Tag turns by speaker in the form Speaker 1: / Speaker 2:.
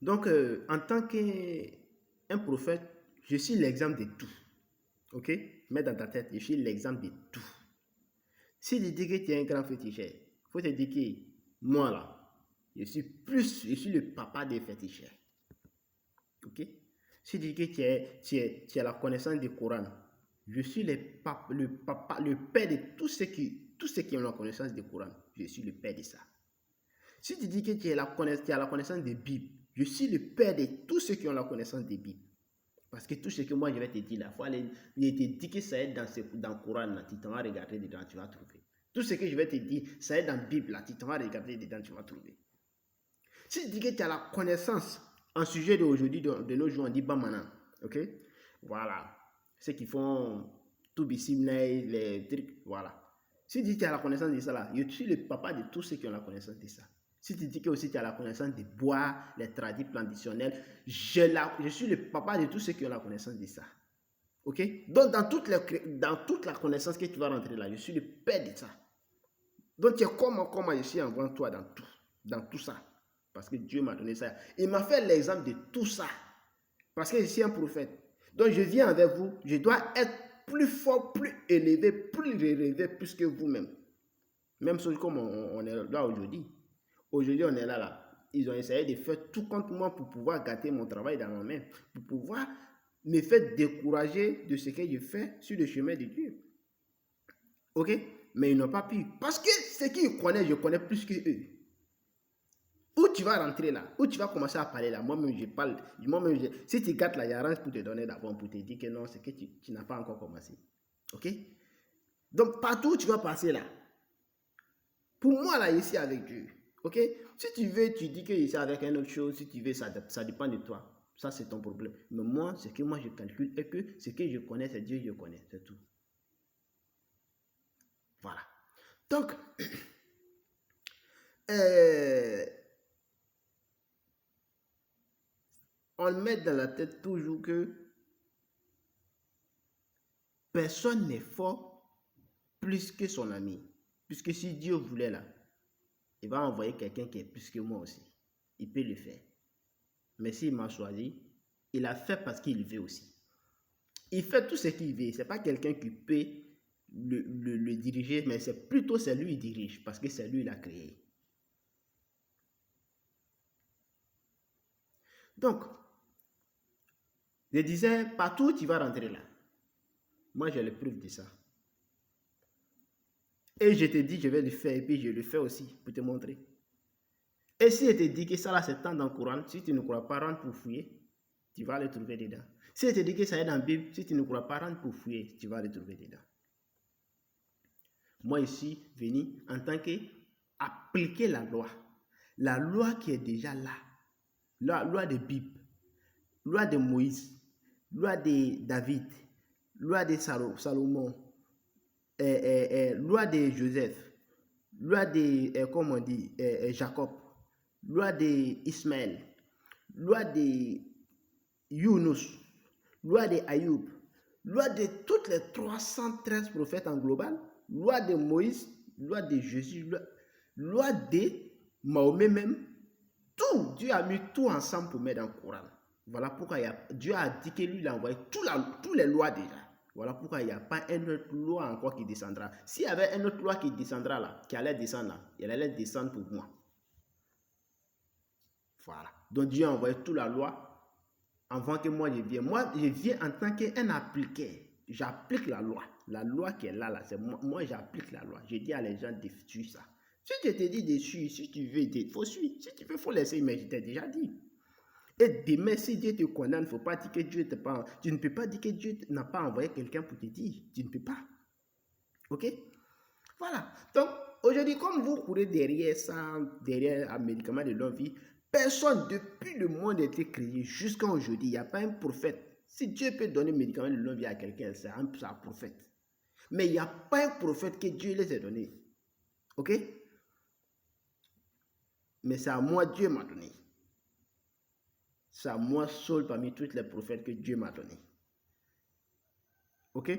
Speaker 1: Donc, en tant qu'un prophète, je suis l'exemple de tout. Ok? Mets dans ta tête, je suis l'exemple de tout. Si tu dis que tu es un grand féticheur, il faut te dire que moi là, je suis le papa des féticheurs. Ok? Si tu dis que tu as la connaissance du Coran, je suis le père de tous ceux qui ont la connaissance du Coran. Je suis le père de ça. Si tu dis que tu as la connaissance des Bibles, je suis le père de tous ceux qui ont la connaissance des Bibles. Parce que tout ce que moi je vais te dire là, il te dit que ça est dans le Coran, là, tu t'en vas regarder dedans, tu vas trouver. Tout ce que je vais te dire, ça est dans la Bible, là, tu t'en vas regarder dedans, tu vas trouver. Si tu dis que tu as la connaissance en sujet d'aujourd'hui, de nos jours, on dit Bamana, ok? Voilà. Ceux qui font tout Bissimnei, les trucs, voilà. Si tu dis que tu as la connaissance de ça là, je suis le papa de tous ceux qui ont la connaissance de ça. Si tu dis que aussi tu as la connaissance des bois, les tradis traditionnels, je suis le papa de tous ceux qui ont la connaissance de ça. Ok? Donc dans toute la connaissance que tu vas rentrer là, je suis le père de ça. Donc tu es comment je suis avant toi dans tout ça. Parce que Dieu m'a donné ça. Il m'a fait l'exemple de tout ça. Parce que je suis un prophète. Donc je viens avec vous, je dois être plus fort, plus élevé, plus relevé, plus que vous-même. Même chose comme on est là aujourd'hui. Aujourd'hui, on est là. Ils ont essayé de faire tout contre moi pour pouvoir gâter mon travail dans ma main, pour pouvoir me faire décourager de ce que je fais sur le chemin de Dieu. Ok? Mais ils n'ont pas pu. Parce que ce qu'ils connaissent, je connais plus que eux. Où tu vas rentrer là, où tu vas commencer à parler là, moi-même je parle, si tu gâtes là, il y a rien pour te donner d'avant, pour te dire que non, c'est que tu n'as pas encore commencé. Ok? Donc partout où tu vas passer là, pour moi là, ici avec Dieu. Ok? Si tu veux, tu dis que ici avec une autre chose, si tu veux, ça dépend de toi. Ça, c'est ton problème. Mais moi, ce que moi je calcule est que ce que je connais, c'est Dieu, je connais, c'est tout. Voilà. Donc, on met dans la tête toujours que personne n'est fort plus que son ami. Puisque si Dieu voulait là, il va envoyer quelqu'un qui est plus que moi aussi. Il peut le faire. Mais s'il m'a choisi, il a fait parce qu'il veut aussi. Il fait tout ce qu'il veut. Ce n'est pas quelqu'un qui peut le diriger, mais c'est plutôt c'est lui qui dirige parce que c'est lui qui l'a créé. Donc, je disais, partout où tu vas rentrer là, moi j'ai le preuve de ça. Et je te dis, je vais le faire et puis je le fais aussi pour te montrer. Et si je te dis que ça là c'est tant dans le Coran, si tu ne crois pas, rentre pour fouiller, tu vas le trouver dedans. Si je te dis que ça est dans la Bible, si tu ne crois pas, rentre pour fouiller, tu vas le trouver dedans. Moi ici, venu en tant qu'appliquer la loi qui est déjà là, la loi de Bible, loi de Moïse, loi de David, loi de Salomon, loi de Joseph, loi de, comment on dit, Jacob, loi de Ismaël, loi de Yunus, loi de Ayoub, loi de toutes les 313 prophètes en global, loi de Moïse, loi de Jésus, loi de Mahomet même, tout, Dieu a mis tout ensemble pour mettre dans le Coran. Voilà pourquoi Dieu a dit que lui, il a envoyé toutes les lois déjà. Voilà pourquoi il n'y a pas une autre loi encore qui descendra. S'il y avait une autre loi qui descendra là, qui allait descendre là, elle allait descendre pour moi. Voilà. Donc Dieu a envoyé toute la loi avant que moi je vienne. Moi, je viens en tant qu'un appliqué. J'applique la loi. La loi qui est là, c'est moi j'applique la loi. Je dis à les gens de suivre ça. Si je te dis de suivre, si tu veux, il faut suivre. Si tu veux, il faut laisser, mais je t'ai déjà dit. Et demain, si Dieu te condamne, il ne faut pas dire que Dieu te parle. Tu ne peux pas dire que Dieu n'a pas envoyé quelqu'un pour te dire. Tu ne peux pas. Ok? Voilà. Donc, aujourd'hui, comme vous courez derrière ça, derrière un médicament de longue vie, personne, depuis le monde a été créé jusqu'à aujourd'hui, il n'y a pas un prophète. Si Dieu peut donner un médicament de longue vie à quelqu'un, c'est un prophète. Mais il n'y a pas un prophète que Dieu les a donné. Ok? Mais c'est à moi Dieu m'a donné. C'est à moi seul parmi tous les prophètes que Dieu m'a donné. Ok?